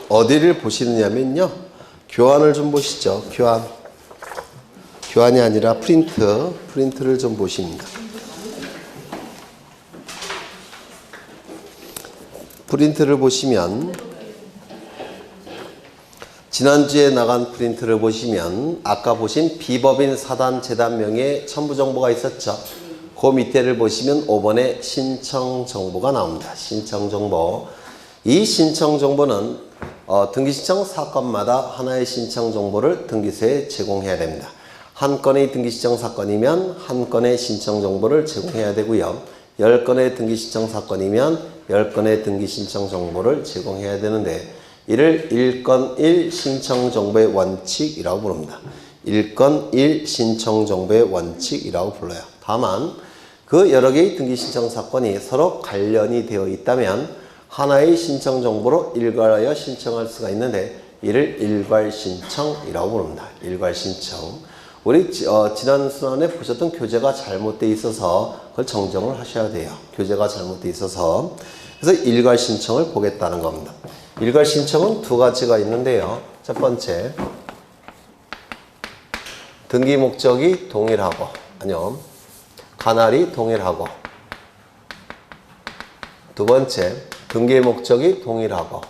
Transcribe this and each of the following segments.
어디를 보시느냐면요. 교환을 좀 보시죠. 교환이 아니라 프린트를 좀 보십니다. 프린트를 보시면 지난주에 나간 프린트를 보시면 아까 보신 비법인 사단 재단명의 첨부 정보가 있었죠. 그 밑에를 보시면 5번에 신청 정보가 나옵니다. 신청 정보. 이 신청 정보는 등기 신청 사건마다 하나의 신청 정보를 등기소에 제공해야 됩니다. 한 건의 등기 신청 사건이면 한 건의 신청 정보를 제공해야 되고요. 10건의 등기 신청 사건이면 10건의 등기 신청 정보를 제공해야 되는데 이를 1건 1 신청 정보의 원칙이라고 부릅니다. 1건 1 신청 정보의 원칙이라고 불러요. 다만 그 여러 개의 등기 신청 사건이 서로 관련이 되어 있다면 하나의 신청 정보로 일괄하여 신청할 수가 있는데 이를 일괄 신청이라고 부릅니다. 일괄 신청. 우리 지난 순환에 보셨던 교재가 잘못되어 있어서 그걸 정정을 하셔야 돼요. 교재가 잘못되어 있어서. 그래서 일괄 신청을 보겠다는 겁니다. 일괄 신청은 두 가지가 있는데요. 첫 번째, 등기 목적이 동일하고, 아니요, 관할이 동일하고. 두 번째, 등기 목적이 동일하고.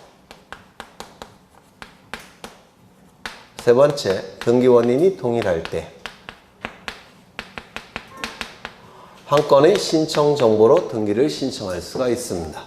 세 번째, 등기 원인이 동일할 때 한 건의 신청 정보로 등기를 신청할 수가 있습니다.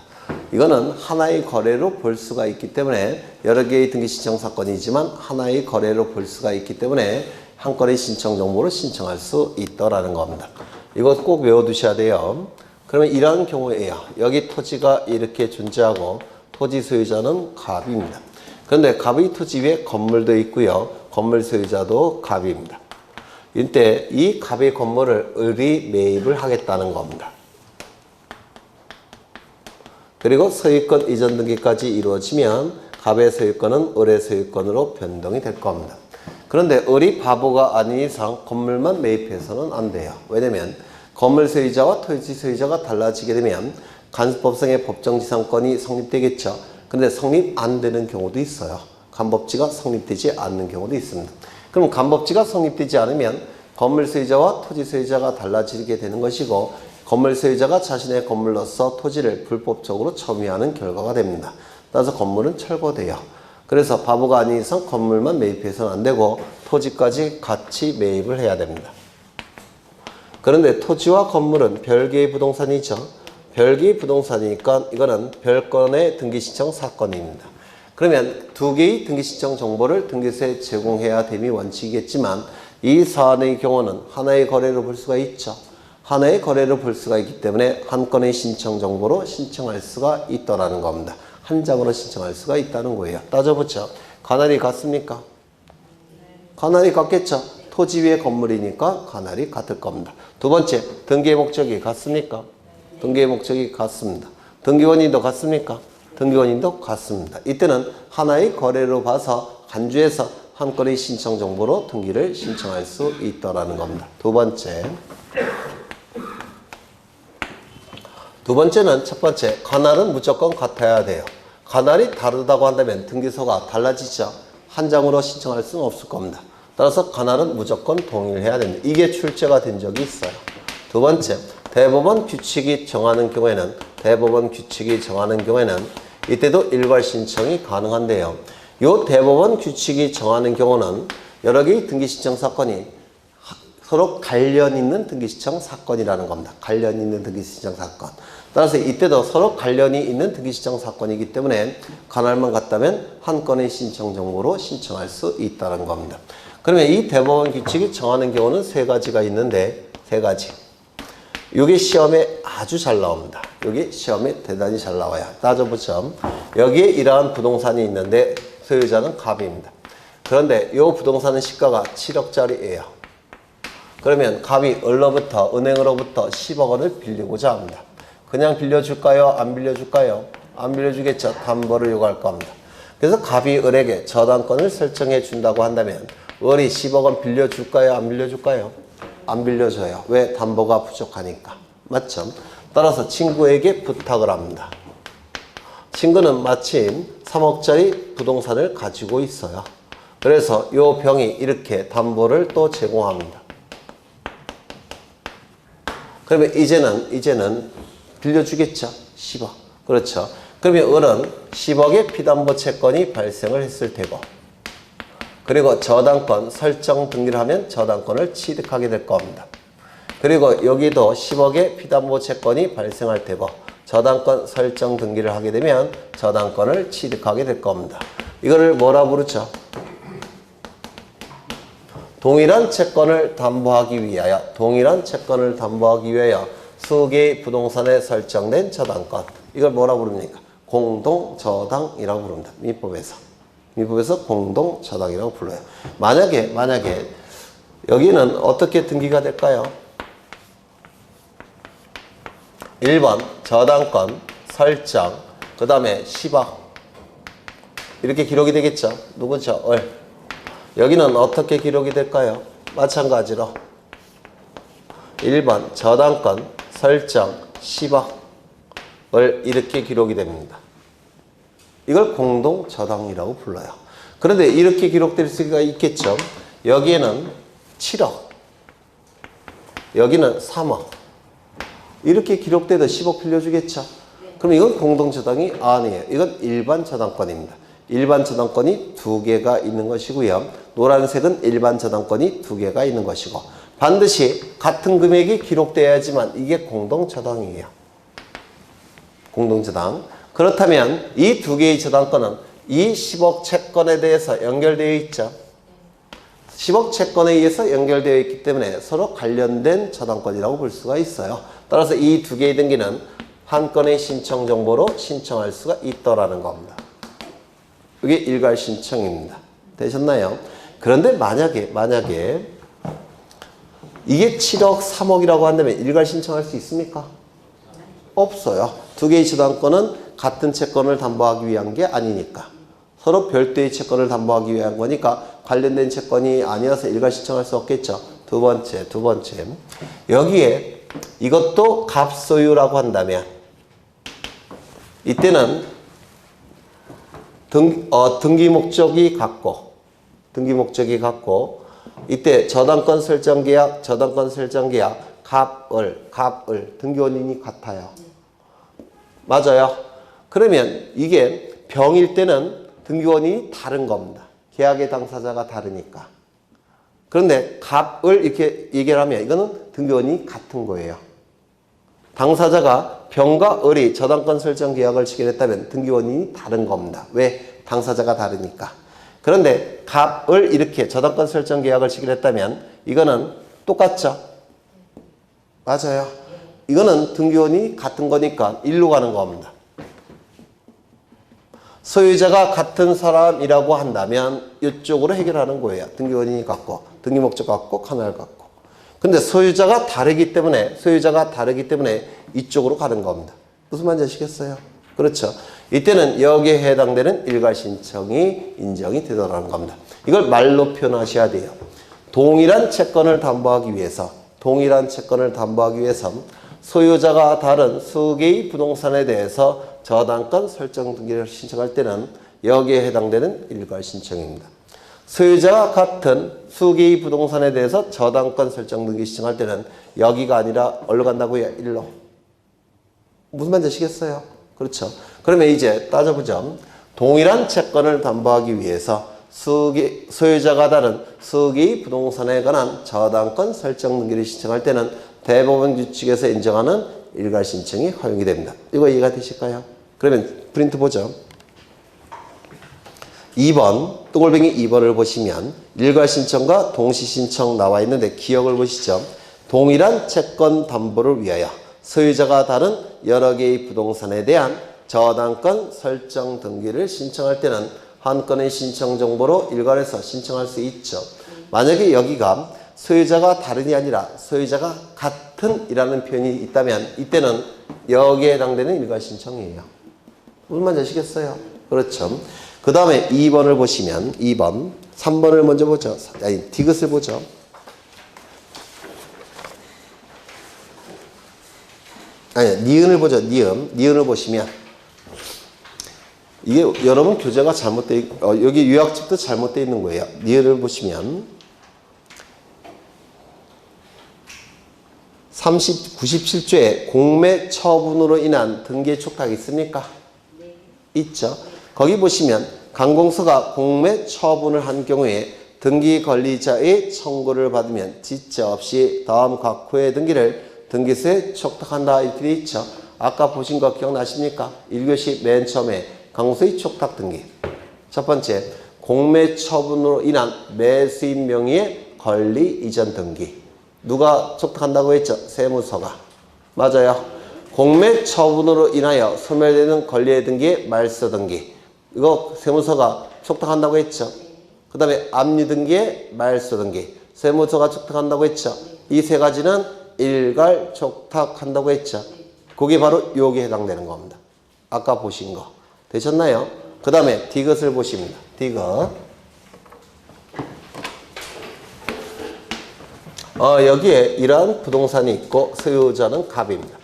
이거는 하나의 거래로 볼 수가 있기 때문에 여러 개의 등기 신청 사건이지만 하나의 거래로 볼 수가 있기 때문에 한 건의 신청 정보로 신청할 수 있다라는 겁니다. 이것 꼭 외워두셔야 돼요. 그러면 이러한 경우에요. 여기 토지가 이렇게 존재하고 토지 소유자는 갑입니다. 그런데 갑의 토지 위에 건물도 있고요. 건물 소유자도 갑입니다. 이때 이 갑의 건물을 을이 매입을 하겠다는 겁니다. 그리고 소유권 이전 등기까지 이루어지면 갑의 소유권은 을의 소유권으로 변동이 될 겁니다. 그런데 을이 바보가 아닌 이상 건물만 매입해서는 안 돼요. 왜냐면 건물 소유자와 토지 소유자가 달라지게 되면 간수법상의 법정지상권이 성립되겠죠. 그런데 성립 안 되는 경우도 있어요. 간법지가 성립되지 않는 경우도 있습니다. 그럼 간법지가 성립되지 않으면 건물 소유자와 토지 소유자가 달라지게 되는 것이고 건물 소유자가 자신의 건물로서 토지를 불법적으로 점유하는 결과가 됩니다. 따라서 건물은 철거돼요. 그래서 바보가 아닌 이상 건물만 매입해서는 안 되고 토지까지 같이 매입을 해야 됩니다. 그런데 토지와 건물은 별개의 부동산이죠. 별개의 부동산이니까 이거는 별건의 등기신청 사건입니다. 그러면 두 개의 등기신청 정보를 등기소에 제공해야 됨이 원칙이겠지만 이 사안의 경우는 하나의 거래로 볼 수가 있죠. 하나의 거래로 볼 수가 있기 때문에 한 건의 신청 정보로 신청할 수가 있다는 겁니다. 한 장으로 신청할 수가 있다는 거예요. 따져보죠. 관할이 같습니까? 관할이 같겠죠. 토지 위에 건물이니까 관할이 같을 겁니다. 두 번째, 등기의 목적이 같습니까? 등기의 목적이 같습니다. 등기원인도 같습니까? 등기원인도 같습니다. 이때는 하나의 거래로 봐서 간주해서 한 건의 신청 정보로 등기를 신청할 수 있다는 겁니다. 두 번째는 첫 번째, 관할은 무조건 같아야 돼요. 관할이 다르다고 한다면 등기소가 달라지죠. 한 장으로 신청할 수는 없을 겁니다. 따라서 관할은 무조건 동일해야 됩니다. 이게 출제가 된 적이 있어요. 두 번째, 대법원 규칙이 정하는 경우에는 이때도 일괄 신청이 가능한데요. 이 대법원 규칙이 정하는 경우는 여러 개의 등기 신청 사건이 서로 관련 있는 등기 신청 사건이라는 겁니다. 관련 있는 등기 신청 사건. 따라서 이때도 서로 관련이 있는 등기 신청 사건이기 때문에 관할만 같다면 한 건의 신청 정보로 신청할 수 있다는 겁니다. 그러면 이 대법원 규칙이 정하는 경우는 세 가지가 있는데 세 가지. 이게 시험에 아주 잘 나옵니다. 여기 시험에 대단히 잘 나와요. 따져보죠. 여기에 이러한 부동산이 있는데 소유자는 갑입니다. 그런데 이 부동산은 시가가 7억짜리예요. 그러면 갑이 을로부터 은행으로부터 10억 원을 빌리고자 합니다. 그냥 빌려줄까요? 안 빌려줄까요? 안 빌려주겠죠. 담보를 요구할 겁니다. 그래서 갑이 을에게 저당권을 설정해 준다고 한다면 을이 10억 원 빌려줄까요? 안 빌려줄까요? 안 빌려줘요. 왜? 담보가 부족하니까. 맞죠? 따라서 친구에게 부탁을 합니다. 친구는 마침 3억짜리 부동산을 가지고 있어요. 그래서 요 병이 이렇게 담보를 또 제공합니다. 그러면 이제는 빌려주겠죠? 10억. 그렇죠. 그러면 을은 10억의 피담보 채권이 발생을 했을 테고, 그리고 저당권 설정 등기를 하면 저당권을 취득하게 될 겁니다. 그리고 여기도 10억의 피담보 채권이 발생할 테고, 저당권 설정 등기를 하게 되면 저당권을 취득하게 될 겁니다. 이거를 뭐라 부르죠? 동일한 채권을 담보하기 위하여 수개의 부동산에 설정된 저당권, 이걸 뭐라 부릅니까? 공동저당이라고 부릅니다. 민법에서 공동저당이라고 불러요. 만약에 여기는 어떻게 등기가 될까요? 1번 저당권 설정, 그 다음에 10억 이렇게 기록이 되겠죠. 누구죠? 여기는 어떻게 기록이 될까요? 마찬가지로 1번 저당권 설정 10억을 이렇게 기록이 됩니다. 이걸 공동저당이라고 불러요. 그런데 이렇게 기록될 수가 있겠죠. 여기에는 7억, 여기는 3억 이렇게 기록돼도 10억 빌려주겠죠. 그럼 이건 공동저당이 아니에요. 이건 일반 저당권입니다. 일반 저당권이 2개가 있는 것이고요. 노란색은 일반 저당권이 2개가 있는 것이고, 반드시 같은 금액이 기록돼야지만 이게 공동저당이에요. 공동저당. 그렇다면 이 2개의 저당권은 이 10억 채권에 대해서 연결되어 있죠. 10억 채권에 의해서 연결되어 있기 때문에 서로 관련된 저당권이라고 볼 수가 있어요. 따라서 이 2개의 등기는 한 건의 신청 정보로 신청할 수가 있더라는 겁니다. 이게 일괄 신청입니다. 되셨나요? 그런데 만약에 이게 7억, 3억이라고 한다면 일괄 신청할 수 있습니까? 없어요. 2개의 저당권은 같은 채권을 담보하기 위한 게 아니니까. 서로 별도의 채권을 담보하기 위한 거니까 관련된 채권이 아니어서 일괄 신청할 수 없겠죠. 두 번째. 여기에 이것도 갑소유라고 한다면 이때는 등기 목적이 같고 이때 저당권 설정 계약 갑을 등기 원인이 같아요. 맞아요. 그러면 이게 병일 때는 등기 원인이 다른 겁니다. 계약의 당사자가 다르니까. 그런데 갑을 이렇게 얘기를 하면 이거는 등기 원인이 같은 거예요. 당사자가 병과 을이 저당권 설정 계약을 체결했다면 등기 원인이 다른 겁니다. 왜? 당사자가 다르니까. 그런데 갑을 이렇게 저당권 설정 계약을 체결했다면 이거는 똑같죠? 맞아요. 이거는 등기 원인이 같은 거니까 일로 가는 겁니다. 소유자가 같은 사람이라고 한다면 이쪽으로 해결하는 거예요. 등기 원인이 같고, 등기 목적 같고, 카날 같고. 근데 소유자가 다르기 때문에 이쪽으로 가는 겁니다. 무슨 말인지 아시겠어요? 그렇죠. 이때는 여기에 해당되는 일괄 신청이 인정이 되더라는 겁니다. 이걸 말로 표현하셔야 돼요. 동일한 채권을 담보하기 위해서 소유자가 다른 수개의 부동산에 대해서 저당권 설정 등기를 신청할 때는 여기에 해당되는 일괄 신청입니다. 소유자가 같은 수개의 부동산에 대해서 저당권 설정 등기 신청할 때는 여기가 아니라 어디로 간다고요? 일로. 무슨 말인지 아시겠어요? 그렇죠. 그러면 이제 따져보죠. 동일한 채권을 담보하기 위해서 소유자가 다른 수개의 부동산에 관한 저당권 설정 등기를 신청할 때는 대법원 규칙에서 인정하는 일괄 신청이 허용이 됩니다. 이거 이해가 되실까요? 그러면 프린트 보죠. 2번, 똥골뱅이 2번을 보시면 일괄 신청과 동시 신청 나와 있는데 기억을 보시죠. 동일한 채권 담보를 위하여 소유자가 다른 여러 개의 부동산에 대한 저당권 설정 등기를 신청할 때는 한 건의 신청 정보로 일괄해서 신청할 수 있죠. 만약에 여기가 소유자가 다른이 아니라 소유자가 같은 이라는 표현이 있다면 이때는 여기에 해당되는 일괄 신청이에요. 무슨 말인지 아시겠어요? 그렇죠. 그 다음에 2번을 보시면 2번, 3번을 먼저 보죠. 아니, 디귿을 보죠. 아니, 니은을 보죠. 니은을 보시면 이게 여러분 교재가 여기 요약집도 잘못되어 있는 거예요. 예를 보시면 97조에 공매 처분으로 인한 등기 촉탁 있습니까? 네. 있죠. 거기 보시면 관공서가 공매 처분을 한 경우에 등기 권리자의 청구를 받으면 지체 없이 다음 각 호의 등기를 등기소에 촉탁한다 이렇게 돼 있죠. 아까 보신 거 기억나십니까? 1교시 맨 처음에 관공서의 촉탁 등기. 첫 번째, 공매 처분으로 인한 매수인 명의의 권리 이전 등기. 누가 촉탁한다고 했죠? 세무서가. 맞아요. 공매 처분으로 인하여 소멸되는 권리의 등기의 말소 등기. 이거 세무서가 촉탁한다고 했죠? 그 다음에 압류 등기의 말소 등기. 세무서가 촉탁한다고 했죠? 이 세 가지는 일괄 촉탁한다고 했죠? 그게 바로 여기에 해당되는 겁니다. 아까 보신 거. 되셨나요? 그 다음에 디귿을 보십니다. 디귿. 여기에 이러한 부동산이 있고 소유자는 갑입니다.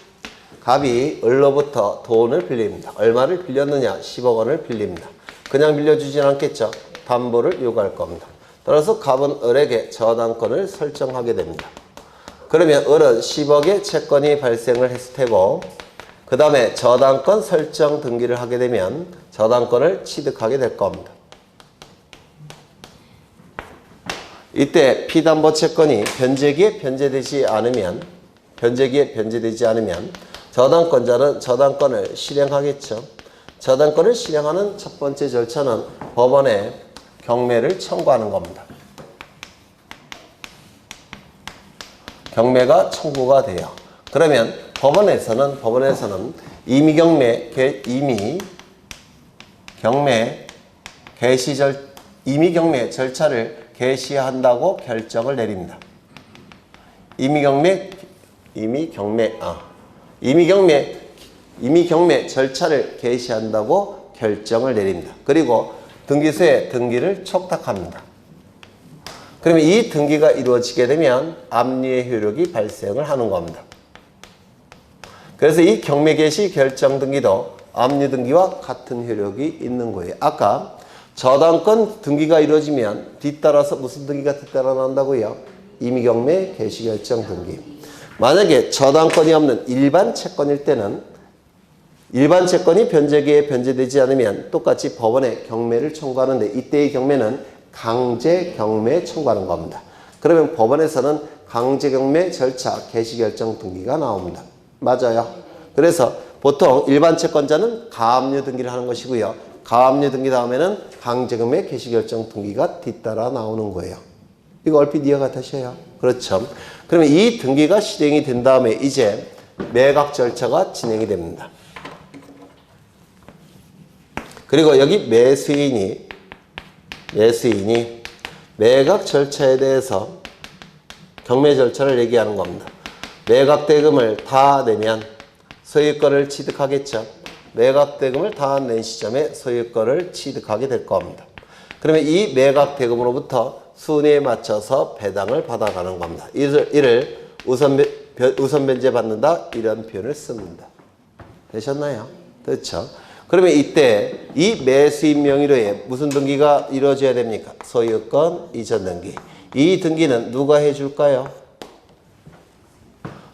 갑이 을로부터 돈을 빌립니다. 얼마를 빌렸느냐? 10억 원을 빌립니다. 그냥 빌려주진 않겠죠. 담보를 요구할 겁니다. 따라서 갑은 을에게 저당권을 설정하게 됩니다. 그러면 을은 10억의 채권이 발생을 했을 테고 그 다음에 저당권 설정 등기를 하게 되면 저당권을 취득하게 될 겁니다. 이때 피담보 채권이 변제기에 변제되지 않으면 저당권자는 저당권을 실행하겠죠. 저당권을 실행하는 첫 번째 절차는 법원에 경매를 청구하는 겁니다. 경매가 청구가 돼요. 그러면 법원에서는 임의 경매 절차를 개시한다고 결정을 내립니다. 임의 경매 절차를 개시한다고 결정을 내립니다. 그리고 등기소에 등기를 촉탁합니다. 그러면 이 등기가 이루어지게 되면 압류의 효력이 발생을 하는 겁니다. 그래서 이 경매 개시 결정 등기도 압류 등기와 같은 효력이 있는 거예요. 아까 저당권 등기가 이루어지면 뒤따라서 무슨 등기가 뒤따라 나온다고요? 임의 경매 개시 결정 등기. 만약에 저당권이 없는 일반 채권일 때는 일반 채권이 변제기에 변제되지 않으면 똑같이 법원에 경매를 청구하는데 이때의 경매는 강제 경매 청구하는 겁니다. 그러면 법원에서는 강제 경매 절차 개시 결정 등기가 나옵니다. 맞아요. 그래서 보통 일반 채권자는 가압류 등기를 하는 것이고요. 가압류 등기 다음에는 강제 경매 개시 결정 등기가 뒤따라 나오는 거예요. 이거 얼핏 이해가 되셔요? 그렇죠. 그러면 이 등기가 실행이 된 다음에 이제 매각 절차가 진행이 됩니다. 그리고 여기 매수인이 매각 절차에 대해서 경매 절차를 얘기하는 겁니다. 매각 대금을 다 내면 소유권을 취득하겠죠. 매각 대금을 다 낸 시점에 소유권을 취득하게 될 겁니다. 그러면 이 매각 대금으로부터 순위에 맞춰서 배당을 받아가는 겁니다. 이를 우선 변제 받는다 이런 표현을 씁니다. 되셨나요? 그렇죠. 그러면 이때 이 매수인 명의로에 무슨 등기가 이루어져야 됩니까? 소유권 이전 등기. 이 등기는 누가 해줄까요?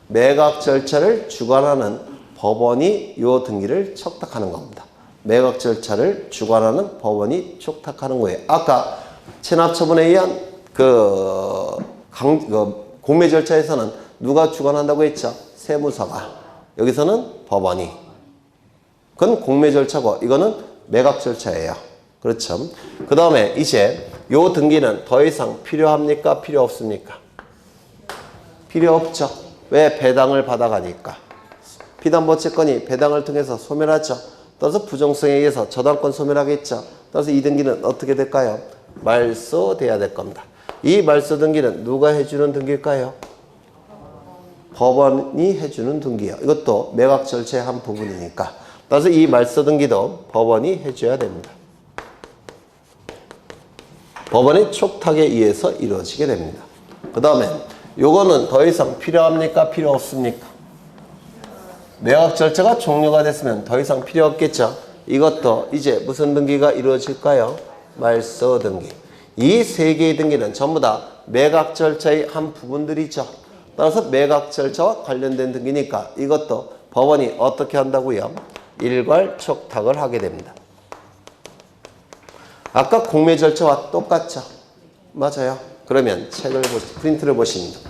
매각 절차를 주관하는 법원이 이 등기를 촉탁하는 겁니다. 매각 절차를 주관하는 법원이 촉탁하는 거예요. 아까 체납처분에 의한 공매 절차에서는 누가 주관한다고 했죠? 세무서가. 여기서는 법원이. 그건 공매 절차고 이거는 매각 절차예요. 그렇죠. 그 다음에 이제 요 등기는 더 이상 필요합니까? 필요 없습니까? 필요 없죠. 왜? 배당을 받아가니까. 피담보 채권이 배당을 통해서 소멸하죠. 따라서 부정성에 의해서 저당권 소멸하겠죠. 따라서 이 등기는 어떻게 될까요? 말소돼야 될 겁니다. 이 말소 등기는 누가 해주는 등기일까요? 법원이 해주는 등기예요. 이것도 매각 절차의 한 부분이니까. 따라서 이 말소 등기도 법원이 해줘야 됩니다. 법원의 촉탁에 의해서 이루어지게 됩니다. 그 다음에 요거는 더 이상 필요합니까? 필요 없습니까? 매각 절차가 종료가 됐으면 더 이상 필요 없겠죠. 이것도 이제 무슨 등기가 이루어질까요? 말소 등기. 이 세 개의 등기는 전부 다 매각 절차의 한 부분들이죠. 따라서 매각 절차와 관련된 등기니까 이것도 법원이 어떻게 한다고요? 일괄 촉탁을 하게 됩니다. 아까 공매 절차와 똑같죠? 맞아요. 그러면 프린트를 보십니다.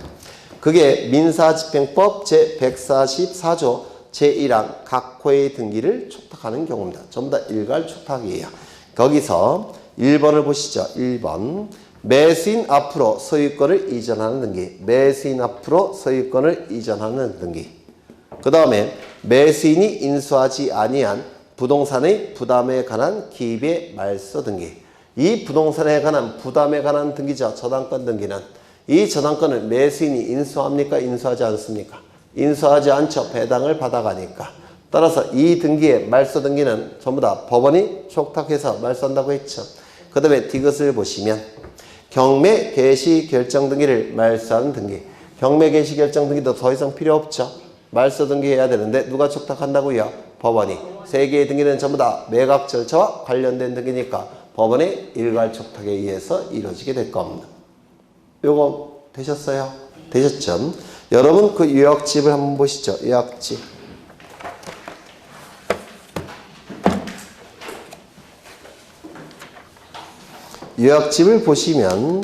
그게 민사집행법 제144조 제1항 각 호의 등기를 촉탁하는 경우입니다. 전부 다 일괄 촉탁이에요. 거기서 1번을 보시죠. 1번. 매수인 앞으로 소유권을 이전하는 등기. 매수인 앞으로 소유권을 이전하는 등기. 그 다음에 매수인이 인수하지 아니한 부동산의 부담에 관한 기입의 말소 등기. 이 부동산에 관한 부담에 관한 등기죠. 저당권 등기는. 이 저당권을 매수인이 인수합니까? 인수하지 않습니까? 인수하지 않죠. 배당을 받아가니까. 따라서 이 등기의 말소 등기는 전부 다 법원이 촉탁해서 말소한다고 했죠. 그 다음에 디귿을 보시면 경매 개시 결정 등기를 말소하는 등기. 경매 개시 결정 등기도 더 이상 필요 없죠. 말소 등기해야 되는데 누가 촉탁한다고요? 법원이. 세 개의 등기는 전부 다 매각 절차와 관련된 등기니까 법원의 일괄 촉탁에 의해서 이루어지게 될 겁니다. 요거 되셨어요? 되셨죠? 여러분 그 요약집을 한번 보시죠. 요약집. 요약집을 보시면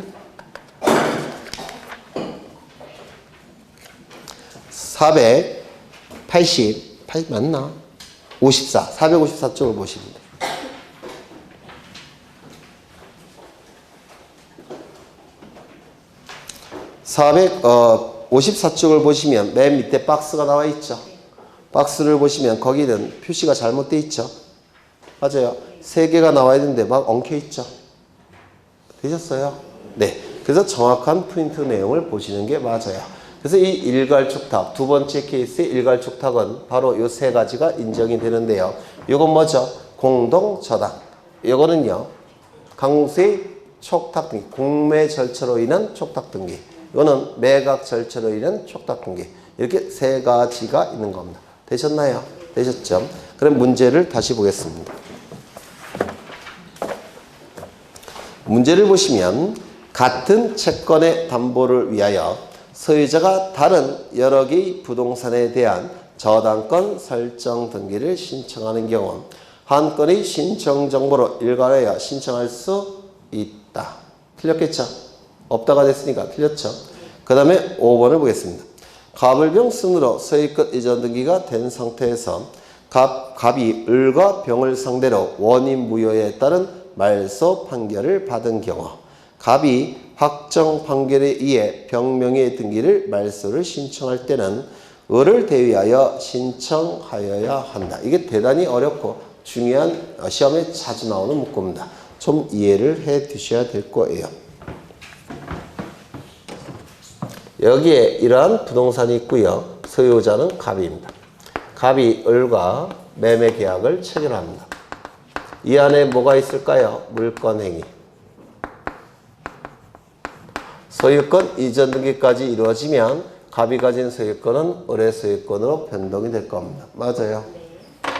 480 맞나? 454쪽을 보십니다. 454쪽을 보시면 맨 밑에 박스가 나와 있죠. 박스를 보시면 거기는 표시가 잘못되어 있죠. 맞아요. 3개가 나와야 되는데 막 엉켜 있죠. 되셨어요? 네. 그래서 정확한 프린트 내용을 보시는 게 맞아요. 그래서 이 일괄 촉탁, 두 번째 케이스의 일괄 촉탁은 바로 이 세 가지가 인정이 되는데요. 이건 뭐죠? 공동 저당. 이거는요. 강세의 촉탁 등기, 공매 절차로 인한 촉탁 등기. 이거는 매각 절차로 인한 촉탁 등기. 이렇게 세 가지가 있는 겁니다. 되셨나요? 되셨죠? 그럼 문제를 다시 보겠습니다. 문제를 보시면 같은 채권의 담보를 위하여 소유자가 다른 여러 개의 부동산에 대한 저당권 설정 등기를 신청하는 경우 한 건의 신청 정보로 일괄하여 신청할 수 있다. 틀렸겠죠? 없다가 됐으니까 틀렸죠? 그 다음에 5번을 보겠습니다. 갑을병 순으로 소유권 이전 등기가 된 상태에서 갑이 을과 병을 상대로 원인 무효에 따른 말소 판결을 받은 경우 갑이 확정 판결에 의해 병명의 등기를 말소를 신청할 때는 을을 대위하여 신청하여야 한다. 이게 대단히 어렵고 중요한 시험에 자주 나오는 문구입니다. 좀 이해를 해 두셔야 될 거예요. 여기에 이러한 부동산이 있고요. 소유자는 갑입니다. 갑이 을과 매매 계약을 체결합니다. 이 안에 뭐가 있을까요? 물권행위. 소유권 이전 등기까지 이루어지면 갑이 가진 소유권은 을의 소유권으로 변동이 될 겁니다. 맞아요.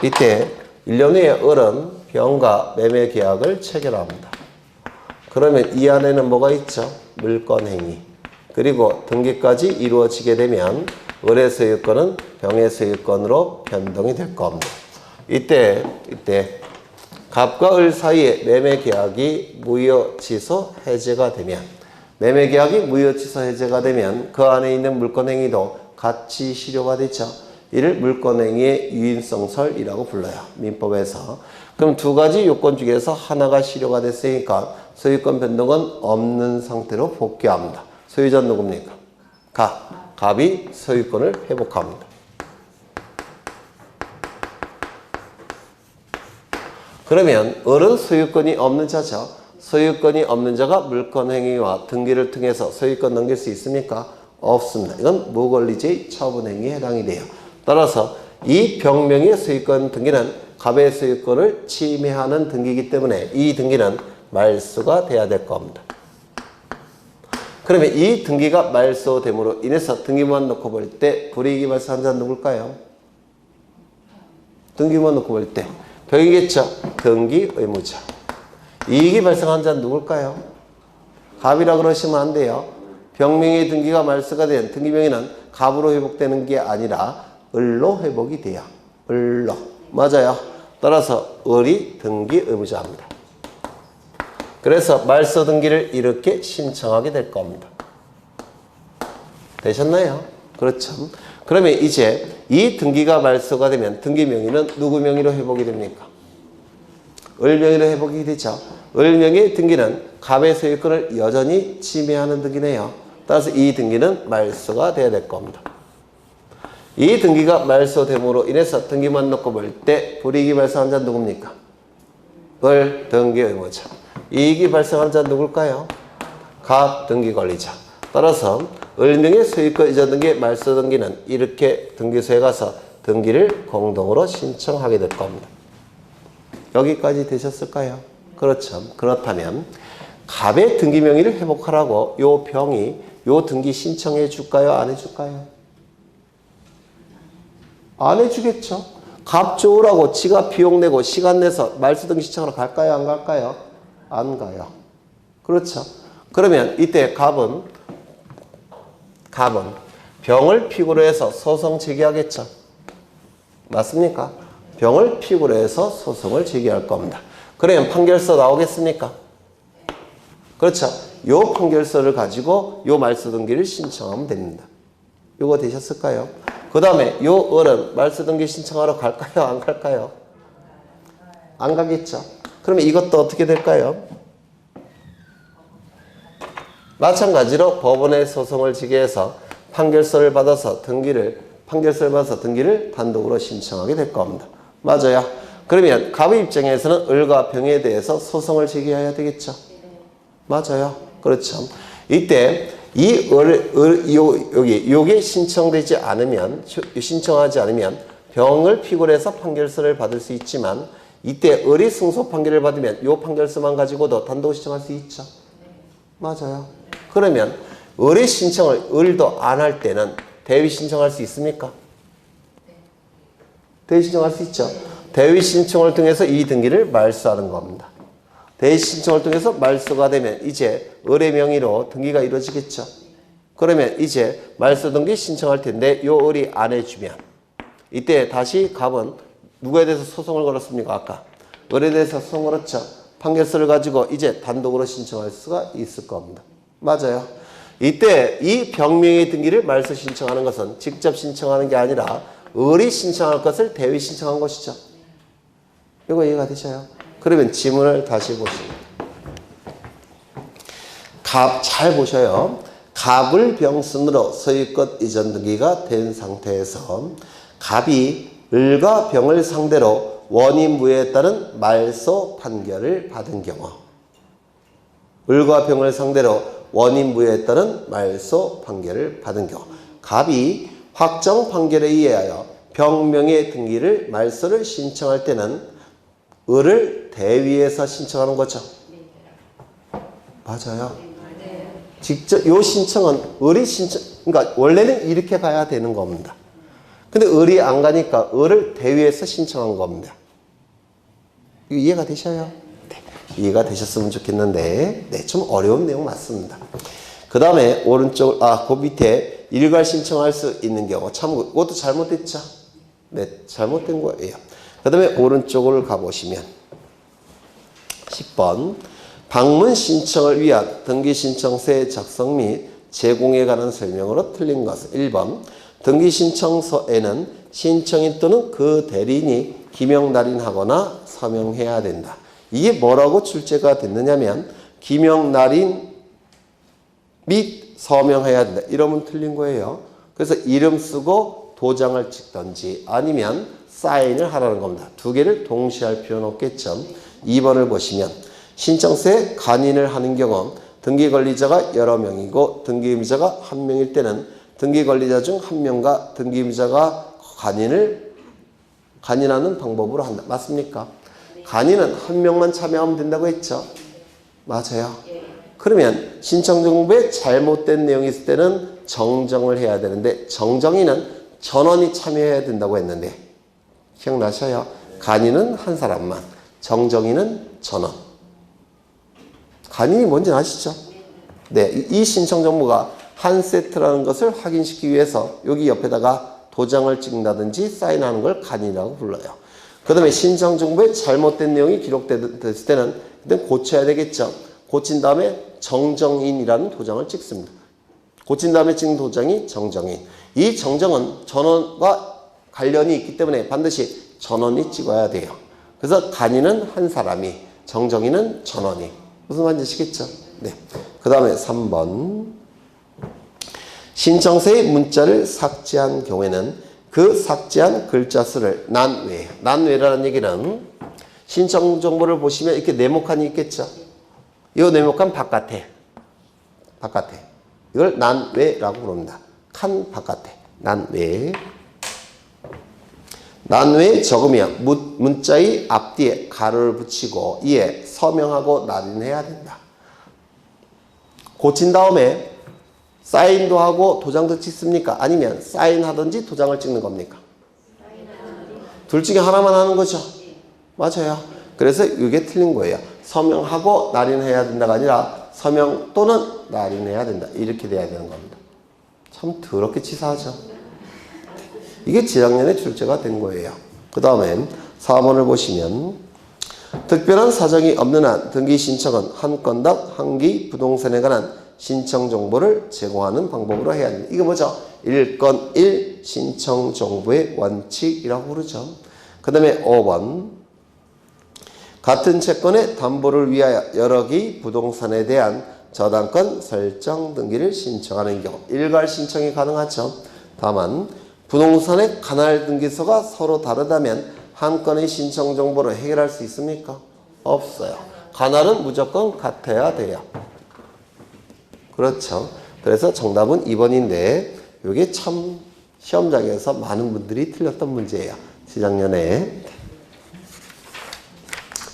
이때 1년 후에 을은 병과 매매 계약을 체결합니다. 그러면 이 안에는 뭐가 있죠? 물권행위. 그리고 등기까지 이루어지게 되면 을의 소유권은 병의 소유권으로 변동이 될 겁니다. 이때 갑과 을 사이에 매매 계약이 무효 취소 해제가 되면 매매 계약이 무효 취소 해제가 되면 그 안에 있는 물권행위도 같이 실효가 되죠. 이를 물권행위의 유인성설이라고 불러요. 민법에서. 그럼 두 가지 요건 중에서 하나가 실효가 됐으니까 소유권 변동은 없는 상태로 복귀합니다. 소유자는 누굽니까? 갑이 소유권을 회복합니다. 그러면 을은 소유권이 없는 자죠. 소유권이 없는 자가 물권행위와 등기를 통해서 소유권 넘길 수 있습니까? 없습니다. 이건 무권리죄의 처분행위에 해당이 돼요. 따라서 이 병명의 소유권 등기는 갑의 소유권을 침해하는 등기이기 때문에 이 등기는 말소가 돼야 될 겁니다. 그러면 이 등기가 말소됨으로 인해서 등기만 놓고 볼 때 불이익이 발생한 자는 누굴까요? 등기만 놓고 볼 때 병이겠죠. 등기 의무자. 이익이 발생한 자는 누굴까요? 갑이라 그러시면 안 돼요. 병명의 등기가 말소가 된 등기명의는 갑으로 회복되는 게 아니라 을로 회복이 돼요. 을로. 맞아요. 따라서 을이 등기 의무자입니다. 그래서 말소 등기를 이렇게 신청하게 될 겁니다. 되셨나요? 그렇죠. 그러면 이제 이 등기가 말소가 되면 등기 명의는 누구 명의로 회복이 됩니까? 을 명의로 회복이 되죠. 을 명의 등기는 갑의 소유권을 여전히 침해하는 등기네요. 따라서 이 등기는 말소가 돼야 될 겁니다. 이 등기가 말소됨으로 인해서 등기만 놓고 볼 때 불이익이 발생한 자는 누굽니까? 을 등기 의무자. 이익이 발생한 자는 누굴까요? 갑 등기 권리자. 따라서 을명의 소유권 이전 등기, 말소 등기는 이렇게 등기소에 가서 등기를 공동으로 신청하게 될 겁니다. 여기까지 되셨을까요? 그렇죠. 그렇다면 갑의 등기 명의를 회복하라고 요 병이 요 등기 신청해 줄까요? 안 해줄까요? 안 해주겠죠. 갑 좋으라고 지가 비용 내고 시간 내서 말소 등기 신청하러 갈까요? 안 갈까요? 안 가요. 그렇죠. 그러면 이때 갑은 병을 피고로 해서 소송 제기하겠죠. 맞습니까? 병을 피고로 해서 소송을 제기할 겁니다. 그러면 판결서 나오겠습니까? 그렇죠. 요 판결서를 가지고 요 말소 등기를 신청하면 됩니다. 요거 되셨을까요? 그 다음에 요 을은 말소 등기 신청하러 갈까요? 안 갈까요? 안 가겠죠. 그러면 이것도 어떻게 될까요? 마찬가지로 법원에 소송을 제기해서 판결서를 받아서 등기를 단독으로 신청하게 될 겁니다. 맞아요. 그러면 갑의 입장에서는 을과 병에 대해서 소송을 제기해야 되겠죠. 맞아요. 그렇죠. 이때 이 요게 신청하지 않으면 병을 피고로 해서 판결서를 받을 수 있지만 이때 을이 승소 판결을 받으면 요 판결서만 가지고도 단독 신청할 수 있죠. 맞아요. 그러면 을의 신청을 을도 안 할 때는 대위 신청할 수 있습니까? 대위 신청할 수 있죠. 대위 신청을 통해서 이 등기를 말소하는 겁니다. 대위 신청을 통해서 말소가 되면 이제 을의 명의로 등기가 이루어지겠죠. 그러면 이제 말소 등기 신청할 텐데 요 을이 안 해주면 이때 다시 갑은 누구에 대해서 소송을 걸었습니까? 아까 을에 대해서 소송 걸었죠. 판결서를 가지고 이제 단독으로 신청할 수가 있을 겁니다. 맞아요. 이때 이 병명의 등기를 말소 신청하는 것은 직접 신청하는 게 아니라 을이 신청할 것을 대위 신청한 것이죠. 이거 이해가 되셔요? 그러면 지문을 다시 보십니다. 잘 보셔요. 갑을 병순으로 소유권 이전 등기가 된 상태에서 갑이 을과 병을 상대로 원인무효에 따른 말소 판결을 받은 경우 을과 병을 상대로 원인무효에 따른 말소 판결을 받은 경우 갑이 확정 판결에 의하여 병명의 등기를 말소를 신청할 때는 을을 대위해서 신청하는 거죠. 맞아요. 직접 요 신청은 을이 그러니까 원래는 이렇게 가야 되는 겁니다. 근데 을이 안 가니까 을을 대위해서 신청한 겁니다. 이해가 되셔요? 네. 이해가 되셨으면 좋겠는데, 네, 좀 어려운 내용 맞습니다. 그 다음에 오른쪽, 그 밑에 일괄 신청할 수 있는 경우, 참고, 이것도 잘못됐죠? 네, 잘못된 거예요. 그 다음에 오른쪽을 가보시면, 10번. 방문 신청을 위한 등기신청서의 작성 및 제공에 관한 설명으로 틀린 것은 1번. 등기신청서에는 신청인 또는 그 대리인이 기명 날인하거나 서명해야 된다. 이게 뭐라고 출제가 됐느냐면 기명 날인 및 서명해야 된다. 이러면 틀린 거예요. 그래서 이름 쓰고 도장을 찍든지 아니면 사인을 하라는 겁니다. 두 개를 동시에 할 필요는 없겠죠. 2번을 보시면 신청서에 간인을 하는 경우 등기권리자가 여러 명이고 등기의무자가 한 명일 때는 등기권리자 중 한 명과 등기의무자가 간인하는 방법으로 한다. 맞습니까? 간인은 한 명만 참여하면 된다고 했죠? 맞아요. 그러면 신청정보에 잘못된 내용이 있을 때는 정정을 해야 되는데 정정인은 전원이 참여해야 된다고 했는데 기억나셔요? 간이는 한 사람만, 정정이는 전원. 간인이 뭔지 아시죠? 네, 이 신청 정보가 한 세트라는 것을 확인시키기 위해서 여기 옆에다가 도장을 찍는다든지 사인하는 걸 간인이라고 불러요. 그 다음에 신청 정보에 잘못된 내용이 기록됐을 때는 일단 고쳐야 되겠죠. 고친 다음에 정정인이라는 도장을 찍습니다. 고친 다음에 찍는 도장이 정정인. 이 정정은 전원과 관련이 있기 때문에 반드시 전원이 찍어야 돼요. 그래서 간인은 한 사람이, 정정인은 전원이. 무슨 말인지 아시겠죠? 네. 그 다음에 3번. 신청서의 문자를 삭제한 경우에는 그 삭제한 글자 수를 난외. 난외라는 얘기는 신청 정보를 보시면 이렇게 네모칸이 있겠죠? 이 네모칸 바깥에. 이걸 난외라고 부릅니다. 칸 바깥에. 난외. 난외에 적으면 문자의 앞뒤에 가로를 붙이고 이에 서명하고 날인해야 된다. 고친 다음에 사인도 하고 도장도 찍습니까? 아니면 사인하든지 도장을 찍는 겁니까? 둘 중에 하나만 하는 거죠. 맞아요. 그래서 이게 틀린 거예요. 서명하고 날인해야 된다가 아니라 서명 또는 날인해야 된다. 이렇게 돼야 되는 겁니다. 참 더럽게 치사하죠. 이게 재작년에 출제가 된 거예요. 그 다음에 4번을 보시면 특별한 사정이 없는 한 등기 신청은 한 건당 한 기 부동산에 관한 신청 정보를 제공하는 방법으로 해야 합니다. 이게 뭐죠? 1건 1 신청 정보의 원칙이라고 부르죠. 그 다음에 5번 같은 채권의 담보를 위하여 여러 개 부동산에 대한 저당권 설정 등기를 신청하는 경우 일괄 신청이 가능하죠. 다만 부동산의 관할 등기소가 서로 다르다면 한 건의 신청 정보를 해결할 수 있습니까? 없어요. 관할은 무조건 같아야 돼요. 그렇죠. 그래서 정답은 2번인데 이게 참 시험장에서 많은 분들이 틀렸던 문제예요. 재작년에.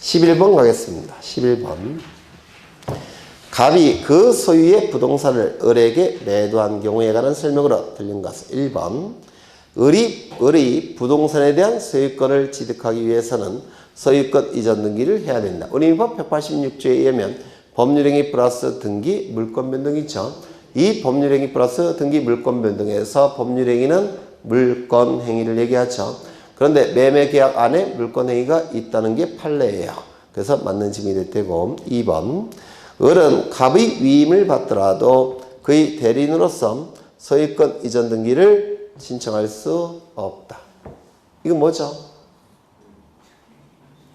11번 가겠습니다. 11번. 갑이 그 소유의 부동산을 을에게 매도한 경우에 관한 설명으로 틀린 것은 1번. 을이 부동산에 대한 소유권을 취득하기 위해서는 소유권 이전 등기를 해야 된다. 운임법 186조에 의하면 법률행위 플러스 등기, 물권 변동이죠. 이 법률행위 플러스 등기, 물권 변동에서 법률행위는 물권행위를 얘기하죠. 그런데 매매계약 안에 물권행위가 있다는 게 판례예요. 그래서 맞는 질문이 될 테고 2번 을은 갑의 위임을 받더라도 그의 대리인으로서 소유권 이전 등기를 신청할 수 없다. 이건 뭐죠?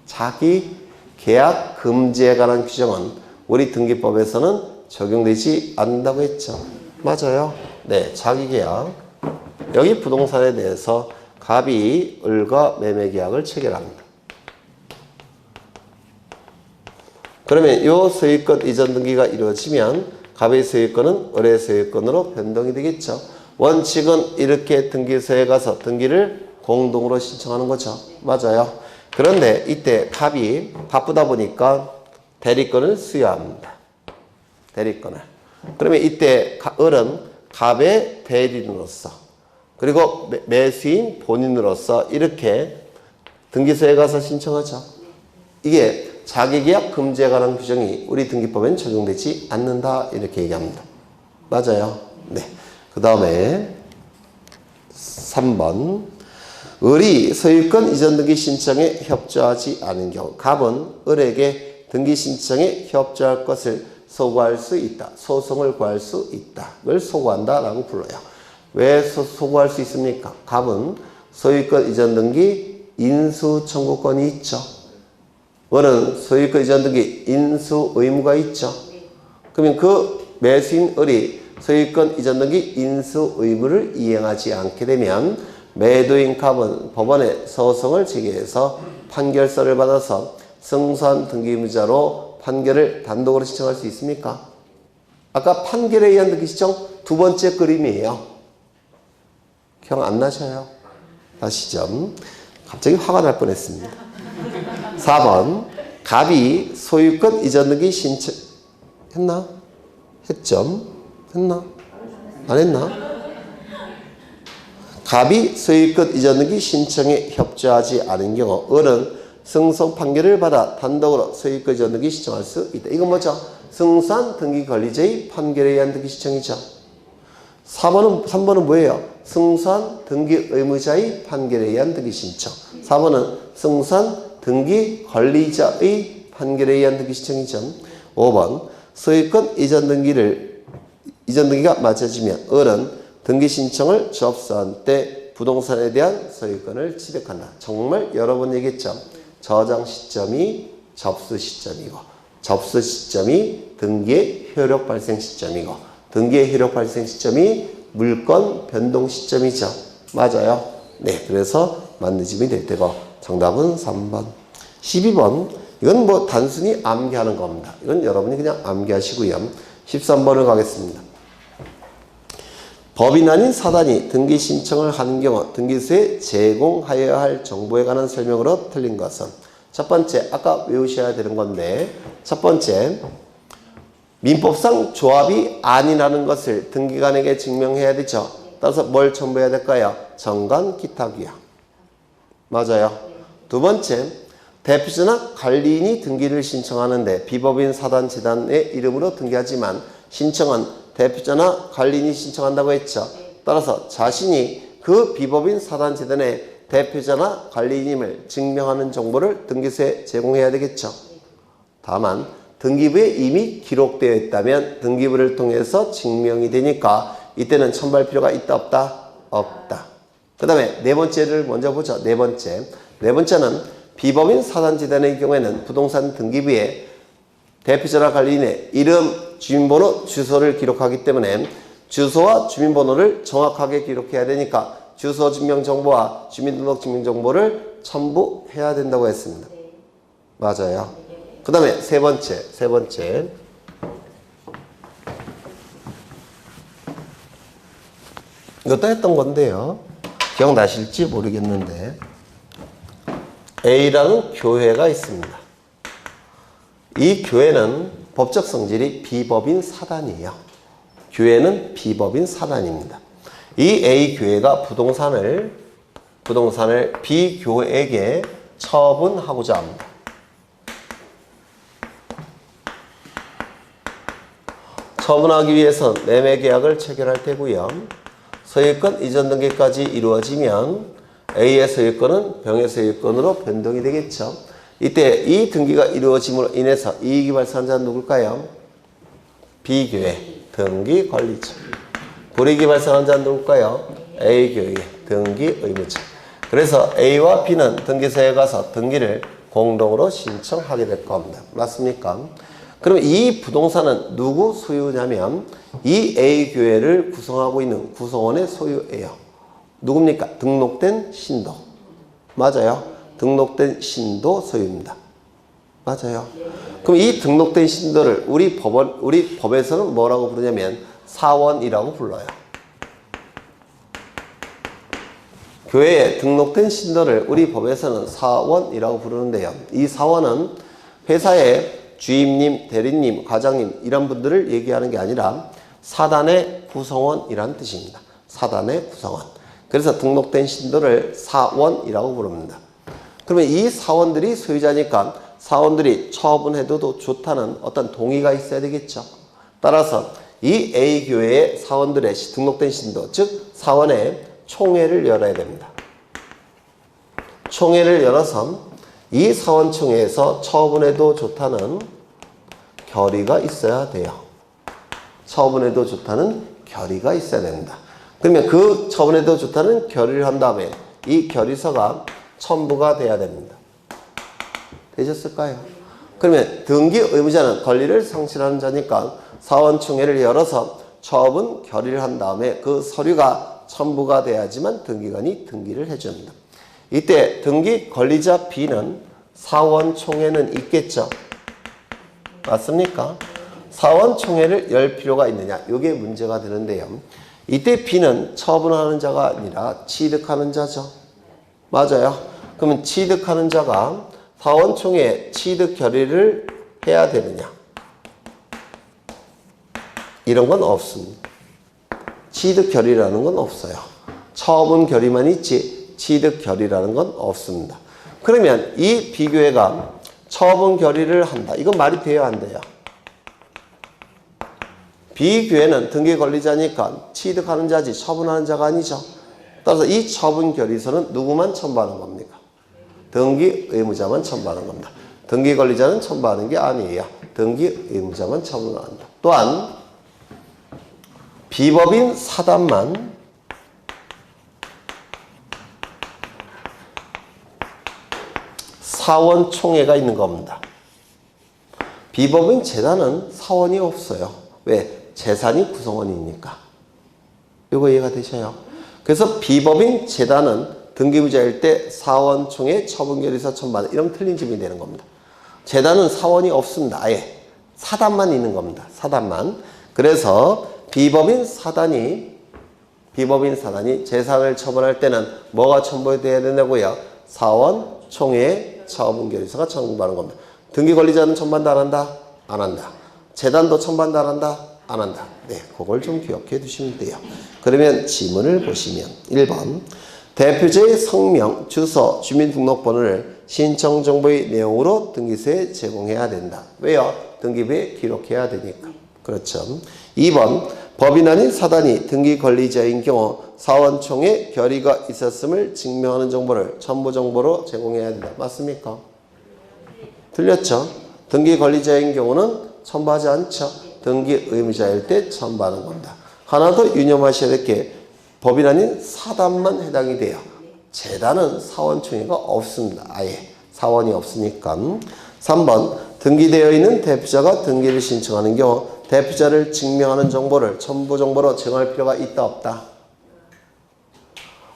자기 계약 금지에 관한 규정은 우리 등기법에서는 적용되지 않는다고 했죠. 맞아요. 네, 자기 계약. 여기 부동산에 대해서 갑이 을과 매매 계약을 체결합니다. 그러면 이 소유권 이전 등기가 이루어지면 갑의 소유권은 을의 소유권으로 변동이 되겠죠. 원칙은 이렇게 등기소에 가서 등기를 공동으로 신청하는 거죠. 맞아요. 그런데 이때 갑이 바쁘다 보니까 대리권을 수여합니다. 대리권을. 그러면 이때 을은 갑의 대리인으로서 그리고 매수인 본인으로서 이렇게 등기소에 가서 신청하죠. 이게 자기계약 금지에 관한 규정이 우리 등기법에는 적용되지 않는다 이렇게 얘기합니다. 맞아요. 네. 그 다음에 3번 을이 소유권 이전 등기 신청에 협조하지 않은 경우 갑은 을에게 등기 신청에 협조할 것을 소구할 수 있다. 소송을 구할 수 있다. 를 소구한다 라고 불러요. 왜 소구할 수 있습니까? 갑은 소유권 이전 등기 인수 청구권이 있죠. 을은 소유권 이전 등기 인수 의무가 있죠. 그러면 그 매수인 을이 소유권 이전 등기 인수 의무를 이행하지 않게 되면 매도인 갑은 법원에 소송을 제기해서 판결서를 받아서 승소한 등기 의무자로 판결을 단독으로 신청할 수 있습니까? 아까 판결에 의한 등기 신청 두 번째 그림이에요. 기억 안 나셔요? 다시 좀. 갑자기 화가 날 뻔했습니다. 4번 갑이 소유권 이전 등기 신청 했나? 했죠? 했나? 안 했나? 갑이 소유권 이전 등기 신청에 협조하지 않은 경우 을은 승소 판결을 받아 단독으로 소유권 이전 등기 신청할 수 있다. 이건 뭐죠? 승소한 등기 권리자의 판결에 의한 등기 신청이죠. 3번은 뭐예요? 승소한 등기 의무자의 판결에 의한 등기 신청. 4번은 승소한 등기 권리자의 판결에 의한 등기 신청이죠. 5번 소유권 이전 등기가 맞춰지면 을은 등기 신청을 접수한 때 부동산에 대한 소유권을 취득한다. 정말 여러 번 얘기했죠. 저장 시점이 접수 시점이고 접수 시점이 등기의 효력 발생 시점이고 등기의 효력 발생 시점이 물권 변동 시점이죠. 맞아요. 네, 그래서 맞는 집이 될 테고 정답은 3번. 12번 이건 뭐 단순히 암기하는 겁니다. 이건 여러분이 그냥 암기하시고요. 13번을 가겠습니다. 법인 아닌 사단이 등기 신청을 하는 경우 등기소에 제공하여야 할 정보에 관한 설명으로 틀린 것은 첫 번째, 아까 외우셔야 되는 건데 첫 번째, 민법상 조합이 아니라는 것을 등기관에게 증명해야 되죠. 따라서 뭘 첨부해야 될까요? 정관 기타 규약. 맞아요. 두 번째, 대표자나 관리인이 등기를 신청하는데 비법인 사단 재단의 이름으로 등기하지만 신청은 대표자나 관리인이 신청한다고 했죠. 따라서 자신이 그 비법인 사단 재단의 대표자나 관리인임을 증명하는 정보를 등기소에 제공해야 되겠죠. 다만 등기부에 이미 기록되어 있다면 등기부를 통해서 증명이 되니까 이때는 첨부할 필요가 있다 없다? 없다. 그 다음에 네 번째를 먼저 보죠. 네 번째는 비법인 사단 재단의 경우에는 부동산 등기부에 대표자나 관리인의 이름, 주민번호, 주소를 기록하기 때문에 주소와 주민번호를 정확하게 기록해야 되니까 주소 증명정보와 주민등록증명정보를 첨부해야 된다고 했습니다. 맞아요. 그 다음에 세 번째. 이것도 했던 건데요. 기억나실지 모르겠는데 A라는 교회가 있습니다. 이 교회는 법적 성질이 비법인 사단이에요. 교회는 비법인 사단입니다. 이 A 교회가 부동산을 B 교회에게 처분하고자 합니다. 처분하기 위해서는 매매 계약을 체결할 테고요. 소유권 이전 등기까지 이루어지면 A의 소유권은 B의 소유권으로 변동이 되겠죠. 이때 이 등기가 이루어짐으로 인해서 이익이 발생한 자는 누굴까요? B교회 등기 관리자. 불이익이 발생한 자는 누굴까요? A교회 등기 의무자. 그래서 A와 B는 등기소에 가서 등기를 공동으로 신청하게 될 겁니다. 맞습니까? 그럼 이 부동산은 누구 소유냐면 이 A교회를 구성하고 있는 구성원의 소유예요. 누굽니까? 등록된 신도. 맞아요. 등록된 신도 소유입니다. 맞아요. 그럼 이 등록된 신도를 우리 법에서는 뭐라고 부르냐면 사원이라고 불러요. 교회에 등록된 신도를 우리 법에서는 사원이라고 부르는데요. 이 사원은 회사의 주임님, 대리님, 과장님 이런 분들을 얘기하는 게 아니라 사단의 구성원이라는 뜻입니다. 사단의 구성원. 그래서 등록된 신도를 사원이라고 부릅니다. 그러면 이 사원들이 소유자니까 사원들이 처분해도 좋다는 어떤 동의가 있어야 되겠죠. 따라서 이 A교회의 사원들의 등록된 신도, 즉 사원의 총회를 열어야 됩니다. 총회를 열어서 이 사원총회에서 처분해도 좋다는 결의가 있어야 돼요. 처분해도 좋다는 결의가 있어야 됩니다. 그러면 그 처분해도 좋다는 결의를 한 다음에 이 결의서가 첨부가 돼야 됩니다. 되셨을까요? 그러면 등기 의무자는 권리를 상실하는 자니까 사원총회를 열어서 처분 결의를 한 다음에 그 서류가 첨부가 돼야지만 등기관이 등기를 해줍니다. 이때 등기 권리자 B는 사원총회는 있겠죠. 맞습니까? 사원총회를 열 필요가 있느냐? 이게 문제가 되는데요. 이때 B는 처분하는 자가 아니라 취득하는 자죠. 맞아요. 그러면 취득하는 자가 사원총회 취득 결의를 해야 되느냐? 이런 건 없습니다. 취득 결의라는 건 없어요. 처분 결의만 있지 취득 결의라는 건 없습니다. 그러면 이 비교회가 처분 결의를 한다. 이건 말이 돼야 안 돼요? 비교회는 등기 권리자니까 취득하는 자지 처분하는 자가 아니죠. 따라서 이 처분 결의서는 누구만 첨부하는 겁니까? 등기 의무자만 첨부하는 겁니다. 등기 권리자는 첨부하는 게 아니에요. 등기 의무자만 첨부한다. 또한 비법인 사단만 사원총회가 있는 겁니다. 비법인 재단은 사원이 없어요. 왜? 재산이 구성원이니까. 이거 이해가 되셔요? 그래서 비법인 재단은 등기부자일 때 사원총회 처분결의서 첨부하는 이런 틀린 점이 되는 겁니다. 재단은 사원이 없습니다. 아예 사단만 있는 겁니다. 사단만. 그래서 비법인 사단이 재산을 처분할 때는 뭐가 첨부돼야 된다고요? 사원총회 처분결의서가 첨부하는 겁니다. 등기권리자는 첨부한다 안 한다? 안 한다. 재단도 첨부한다 안 한다? 안 한다. 네, 그걸 좀 기억해 두시면 돼요. 그러면 지문을 보시면 1번 대표자의 성명, 주소, 주민등록번호를 신청정보의 내용으로 등기소에 제공해야 된다. 왜요? 등기부에 기록해야 되니까. 그렇죠. 2번 법인 아닌 사단이 등기권리자인 경우 사원총회 결의가 있었음을 증명하는 정보를 첨부정보로 제공해야 된다. 맞습니까? 틀렸죠? 등기권리자인 경우는 첨부하지 않죠? 등기 의무자일 때 첨부하는 겁니다. 하나 더 유념하셔야 될 게 법인 아닌 사단만 해당이 돼요. 재단은 사원총회가 없습니다. 아예 사원이 없으니까. 3번 등기되어 있는 대표자가 등기를 신청하는 경우 대표자를 증명하는 정보를 첨부정보로 제공할 필요가 있다 없다?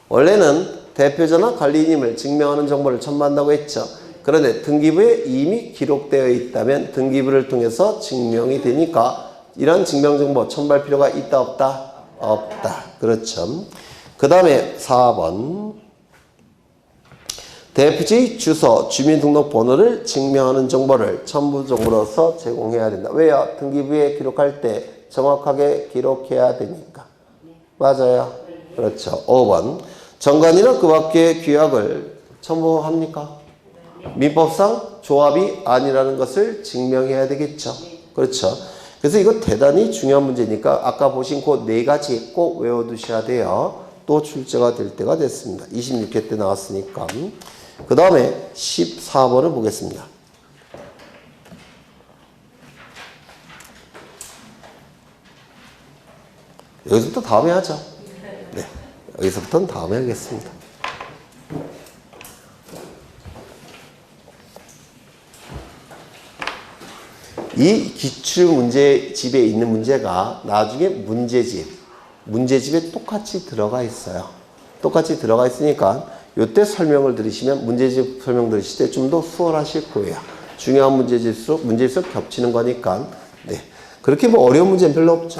원래는 대표자나 관리인임을 증명하는 정보를 첨부한다고 했죠. 그런데 등기부에 이미 기록되어 있다면 등기부를 통해서 증명이 되니까 이런 증명정보 첨부할 필요가 있다 없다? 없다. 그렇죠. 그 다음에 4번 대표자의 주소, 주민등록번호를 증명하는 정보를 첨부정보로서 제공해야 된다. 왜요? 등기부에 기록할 때 정확하게 기록해야 되니까. 맞아요. 그렇죠. 5번 정관이나 그 밖의 규약을 첨부합니까? 민법상 조합이 아니라는 것을 증명해야 되겠죠. 그렇죠. 그래서 이거 대단히 중요한 문제니까 아까 보신 그 네 가지 꼭 외워두셔야 돼요. 또 출제가 될 때가 됐습니다. 26회 때 나왔으니까. 그 다음에 14번을 보겠습니다. 여기서부터 다음에 하죠. 네, 여기서부터는 다음에 하겠습니다. 이 기출문제집에 있는 문제가 나중에 문제집에 똑같이 들어가 있어요. 똑같이 들어가 있으니까 이때 설명을 들으시면 문제집 설명 들으실 때 좀 더 수월하실 거예요. 중요한 문제일수록 겹치는 거니까. 네, 그렇게 뭐 어려운 문제는 별로 없죠.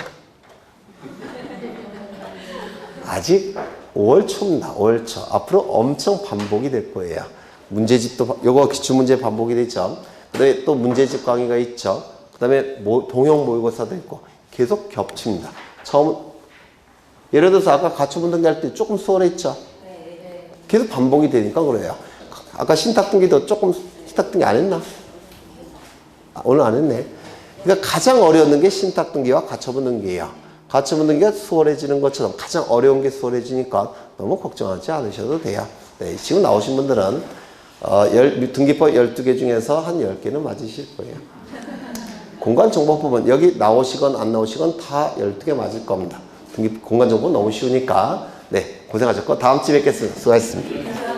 아직 5월 초입니다. 5월 초. 앞으로 엄청 반복이 될 거예요. 문제집도 요거 기출문제 반복이 되죠. 그 다음에 또 문제집 강의가 있죠. 그 다음에 동형 모의고사도 있고 계속 겹칩니다. 예를 들어서 아까 가처분 할 때 조금 수월했죠. 계속 반복이 되니까 그래요. 아까 신탁등기도 조금 신탁등기 안 했나? 오늘 안 했네. 그러니까 가장 어려운 게 신탁등기와 가처분 등기예요. 가처분 등기가 수월해지는 것처럼 가장 어려운 게 수월해지니까 너무 걱정하지 않으셔도 돼요. 네, 지금 나오신 분들은 등기법 12개 중에서 한 10개는 맞으실 거예요. 공간정보법은 여기 나오시건 안 나오시건 다 12개 맞을 겁니다. 공간정보 너무 쉬우니까. 네, 고생하셨고 다음 주에 뵙겠습니다. 수고하셨습니다.